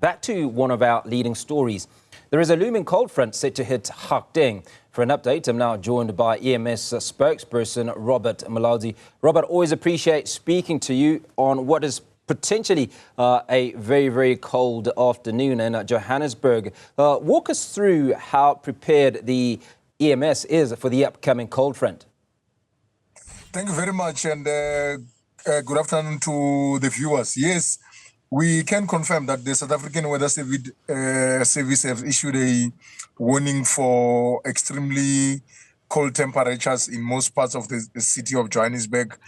Back to one of our leading stories. There is a looming cold front set to hit Gauteng. For an update, I'm now joined by EMS spokesperson Robert Mulaudzi. Robert, always appreciate speaking to you on what is potentially a very, very cold afternoon in Johannesburg. Walk us through how prepared the EMS is for the upcoming cold front. Thank you very much, and good afternoon to the viewers. Yes, we can confirm that the South African Weather Service have issued a warning for extremely cold temperatures in most parts of the city of Johannesburg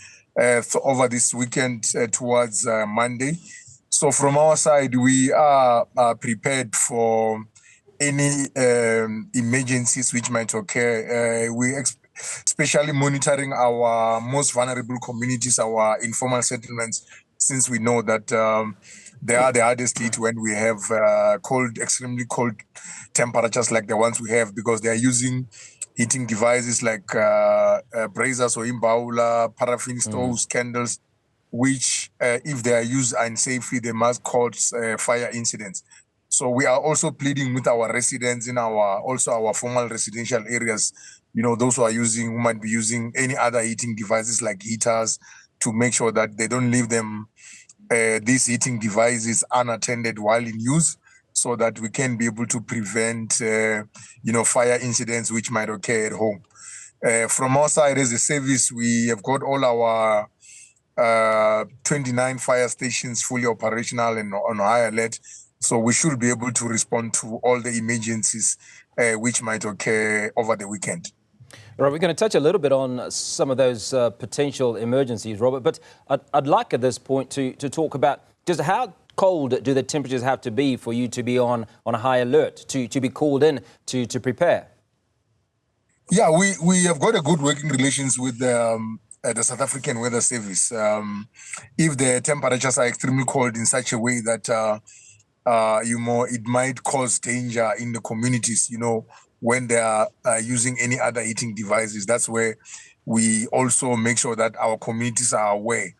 over this weekend towards Monday. So from our side, we are prepared for any emergencies which might occur. Especially monitoring our most vulnerable communities, our informal settlements, since we know that they are the hardest hit when we have extremely cold temperatures like the ones we have, because they are using heating devices like braziers or imbawula, paraffin stoves, candles, which if they are used unsafely, they must cause fire incidents. So we are also pleading with our residents in our formal residential areas, you know, those who might be using any other heating devices like heaters, to make sure that they don't leave them, these heating devices, unattended while in use, so that we can be able to prevent, fire incidents which might occur at home. From our side as a service, we have got all our 29 fire stations fully operational and on high alert. So we should be able to respond to all the emergencies which might occur over the weekend. Right, we're going to touch a little bit on some of those potential emergencies, Robert, but I'd like at this point to talk about just how cold do the temperatures have to be for you to be on a high alert, to be called in to prepare? Yeah, we have got a good working relations with the South African Weather Service. If the temperatures are extremely cold in such a way that it might cause danger in the communities, when they are using any other heating devices, that's where we also make sure that our communities are aware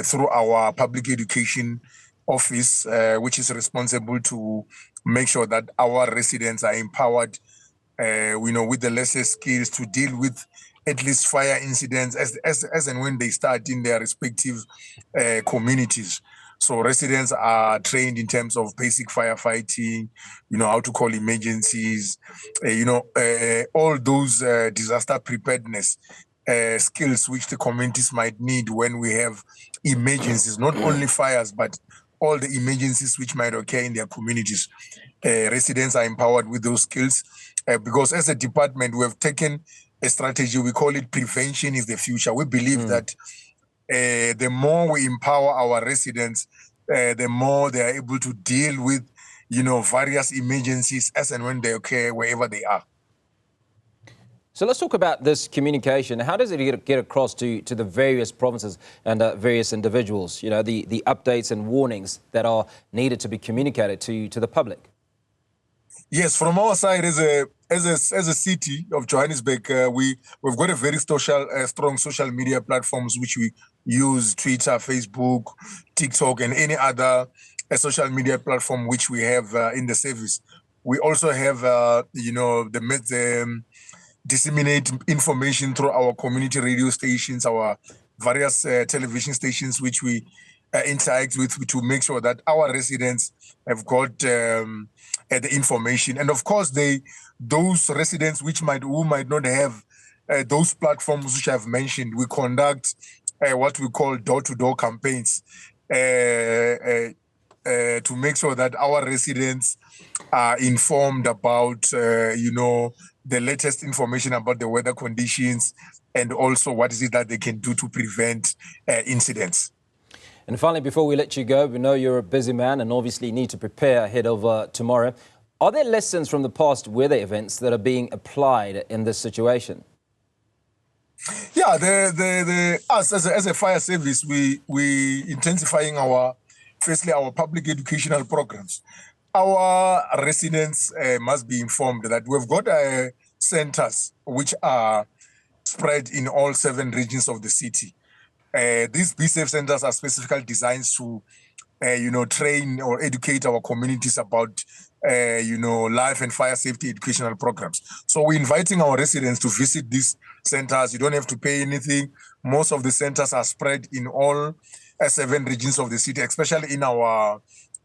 through our public education office, which is responsible to make sure that our residents are empowered, with the lesser skills to deal with at least fire incidents as and when they start in their respective communities. So residents are trained in terms of basic firefighting, how to call emergencies, all those disaster preparedness skills which the communities might need when we have emergencies, not only fires, but all the emergencies which might occur in their communities. Residents are empowered with those skills because as a department, we have taken a strategy. We call it prevention is the future. We believe that the more we empower our residents, the more they are able to deal with, various emergencies as and when they occur wherever they are. So let's talk about this communication. How does it get across to the various provinces and various individuals, the updates and warnings that are needed to be communicated to the public? Yes, from our side as a city of Johannesburg, we've got a very strong social media platforms which we use: Twitter, Facebook, TikTok, and any other social media platform which we have in the service. We also have, disseminate information through our community radio stations, our various television stations which we interact with, to make sure that our residents have got the information. And of course, those residents who might not have those platforms which I've mentioned, we conduct what we call door-to-door campaigns to make sure that our residents are informed about, the latest information about the weather conditions, and also what is it that they can do to prevent incidents. And finally, before we let you go, we know you're a busy man and obviously need to prepare ahead of tomorrow. Are there lessons from the past weather events that are being applied in this situation? Yeah, us as a fire service, we intensifying our public educational programs. Our residents must be informed that we've got centers which are spread in all 7 regions of the city. These Be Safe centers are specifically designed to train or educate our communities about, life and fire safety educational programs. So we're inviting our residents to visit these centers. You don't have to pay anything. Most of the centers are spread in all 7 regions of the city, especially in our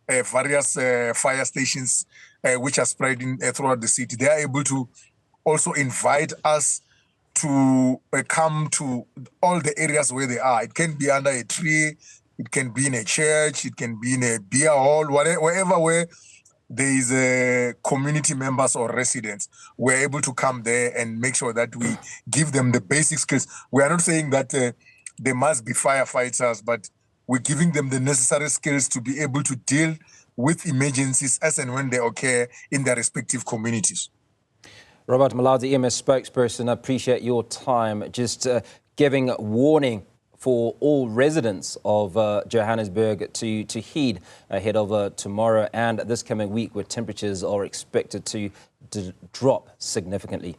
various fire stations, which are spread throughout the city. They are able to also invite us to come to all the areas where they are. It can be under a tree, it can be in a church, it can be in a beer hall, wherever where there is community members or residents. We're able to come there and make sure that we give them the basic skills. We are not saying that they must be firefighters, but we're giving them the necessary skills to be able to deal with emergencies as and when they occur in their respective communities. Robert Mulaudzi, EMS spokesperson, I appreciate your time. Just giving warning for all residents of Johannesburg to heed ahead of tomorrow and this coming week, where temperatures are expected to drop significantly.